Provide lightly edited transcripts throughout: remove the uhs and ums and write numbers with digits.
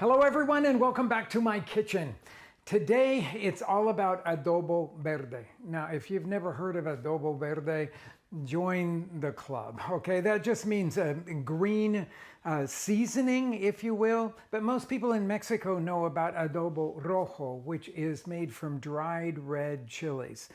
Hello everyone and welcome back to my kitchen. Today it's all about adobo verde. Now if you've never heard of adobo verde, join the club. Okay, that just means a green seasoning, if you will, but most people in Mexico know about adobo rojo, which is made from dried red chilies.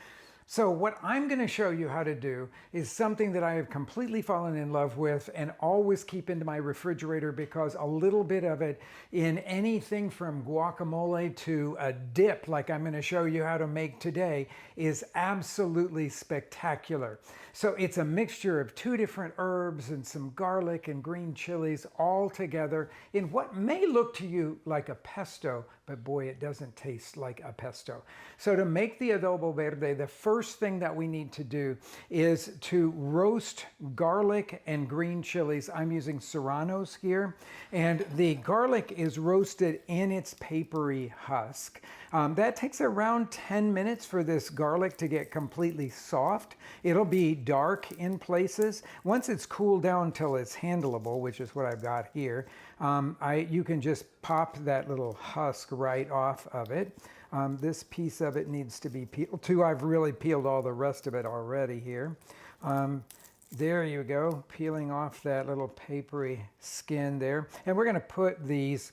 So what I'm going to show you how to do is something that I have completely fallen in love with and always keep into my refrigerator because a little bit of it in anything from guacamole to a dip like I'm going to show you how to make today is absolutely spectacular. So it's a mixture of two different herbs and some garlic and green chilies all together in what may look to you like a pesto, but boy, it doesn't taste like a pesto. So to make the adobo verde, the first thing that we need to do is to roast garlic and green chilies. I'm using serranos here, and the garlic is roasted in its papery husk. That takes around 10 minutes for this garlic to get completely soft. It'll be dark in places. Once it's cooled down till it's handleable, which is what I've got here, you can just pop that little husk right off of it. This piece of it needs to be peeled too. I've really peeled all the rest of it already here. There you go, peeling off that little papery skin there. And we're going to put these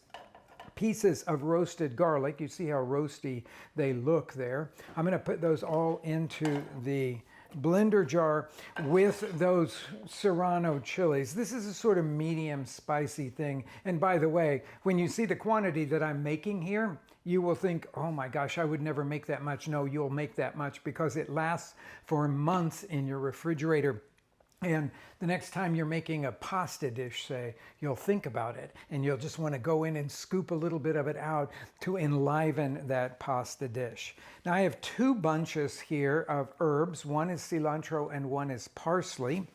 pieces of roasted garlic. You see how roasty they look there. I'm going to put those all into the blender jar with those serrano chilies. This is a sort of medium spicy thing. And by the way, when you see the quantity that I'm making here, you will think, oh my gosh, I would never make that much. No, you'll make that much because it lasts for months in your refrigerator. And the next time you're making a pasta dish, say, you'll think about it and you'll just want to go in and scoop a little bit of it out to enliven that pasta dish. Now I have two bunches here of herbs. One is cilantro and one is parsley.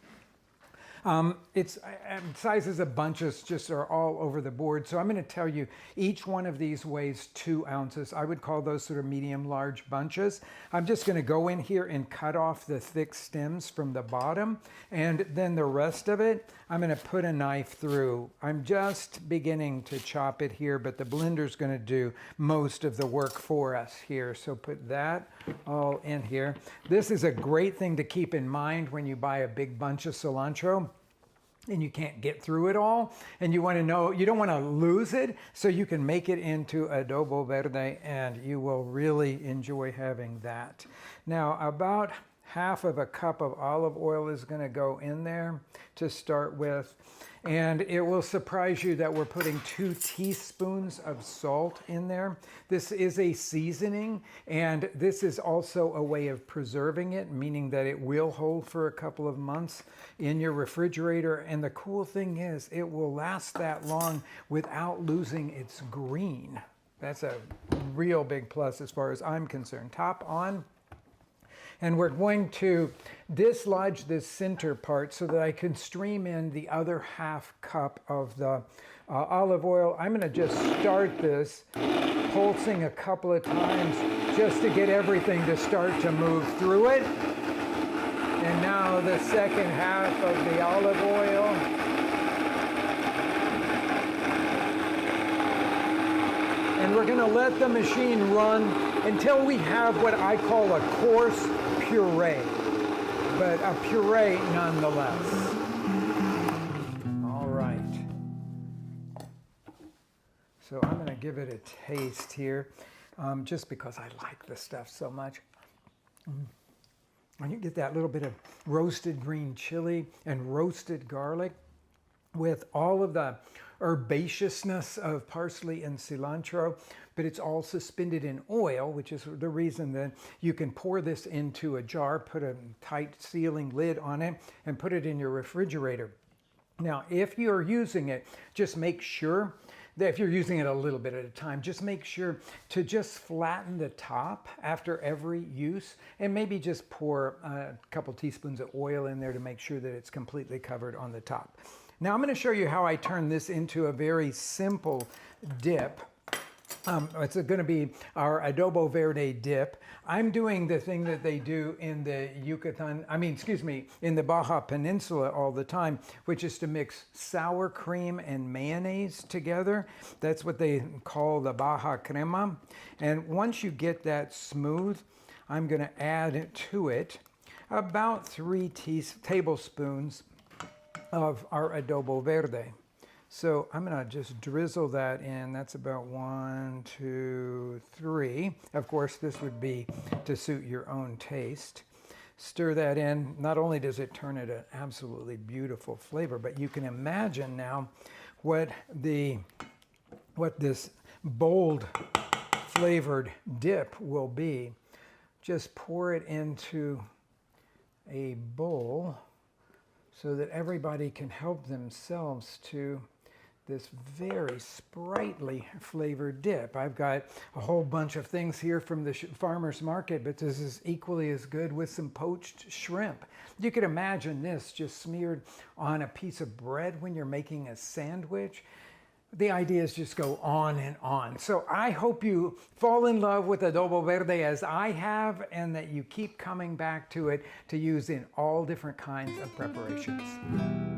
Sizes of bunches just are all over the board. So I'm going to tell you each one of these weighs 2 ounces. I would call those sort of medium large bunches. I'm just going to go in here and cut off the thick stems from the bottom. And then the rest of it, I'm going to put a knife through. I'm just beginning to chop it here, but the blender's going to do most of the work for us here. So put that all in here. This is a great thing to keep in mind when you buy a big bunch of cilantro and you can't get through it all, and you want to know, you don't want to lose it, so you can make it into adobo verde, and you will really enjoy having that. Now, about half of a cup of olive oil is going to go in there to start with. And it will surprise you that we're putting 2 teaspoons of salt in there. This is a seasoning, and this is also a way of preserving it, meaning that it will hold for a couple of months in your refrigerator. And the cool thing is it will last that long without losing its green. That's a real big plus as far as I'm concerned. Top on. And we're going to dislodge this center part so that I can stream in the other half cup of the olive oil. I'm going to just start this, pulsing a couple of times just to get everything to start to move through it. And now the second half of the olive oil. And we're going to let the machine run until we have what I call a coarse puree, but a puree nonetheless. All right. So I'm going to give it a taste here, just because I like this stuff so much. And you get that little bit of roasted green chili and roasted garlic with all of the herbaceousness of parsley and cilantro, but it's all suspended in oil, which is the reason that you can pour this into a jar, put a tight sealing lid on it, and put it in your refrigerator. Now, if you're using it, just make sure that if you're using it a little bit at a time, just make sure to just flatten the top after every use, and maybe just pour a couple teaspoons of oil in there to make sure that it's completely covered on the top. Now I'm going to show you how I turn this into a very simple dip. It's going to be our adobo verde dip. I'm doing the thing that they do in the in the Baja Peninsula all the time, which is to mix sour cream and mayonnaise together. That's what they call the Baja crema. And once you get that smooth, I'm going to add to it about 3 tablespoons of our adobo verde. So I'm going to just drizzle that in. That's about 1, 2, 3. Of course, this would be to suit your own taste. Stir that in. Not only does it turn it an absolutely beautiful flavor, but you can imagine now what this bold flavored dip will be. Just pour it into a bowl so that everybody can help themselves to this very sprightly flavored dip. I've got a whole bunch of things here from the farmer's market, but this is equally as good with some poached shrimp. You could imagine this just smeared on a piece of bread when you're making a sandwich. The ideas just go on and on. So I hope you fall in love with adobo verde as I have, and that you keep coming back to it to use in all different kinds of preparations.